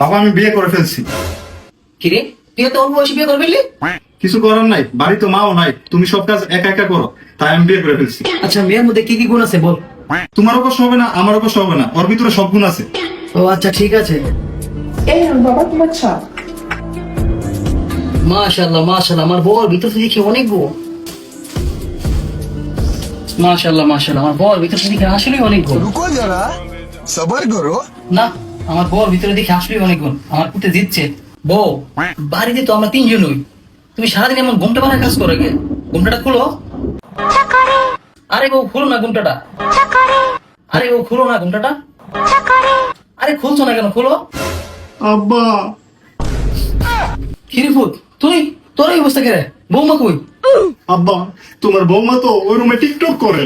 বাবা আমি বিয়ে করে ফেলছি। কিরে, তুই তো অল্প বয়সে বিয়ে করবি? কিছু করার নাই, বাড়ি তো মাও নাই, তুমি সব কাজ একা একা করো, তাই আমি বিয়ে করে ফেলছি। আচ্ছা, মেয়ের মধ্যে কি কি গুণ আছে বল। তোমারও কষ্ট হবে না, আমারও কষ্ট হবে না, ওর ভিতরে সব গুণ আছে। ও আচ্ছা, ঠিক আছে। এই নাও বাবা তোমার চা। মাশাআল্লাহ মাশাআল্লাহ, আমার বউর ভিতর থেকে দেখি অনেক গুণ। মাশাআল্লাহ মাশাআল্লাহ, আমার বউর ভিতর থেকে আসলেই অনেক গুণ। रुको जरा सबर करो। না, আমার বউর ভিতরে দেখি আসলেই অনেক গুণ। আমার পুতে জিতছে। বউ, বাড়িতে তো আমরা তিনজন হই, তুমি সারাদিন এমন ঘুমটা বানায় কাজ করো কে? ঘুমটাটা খুলো। আরে বউ খুলো না ঘুমটাটা। আরে বউ খুলো না ঘুমটাটা। আরে খুলছো না কেন, খুলো। আব্বা কিরে ফুট, তুই তোর এই অবস্থা কে রে? বৌমা কই? আব্বা, তোমার বৌমা তো ওই রুমে টিকটক করে।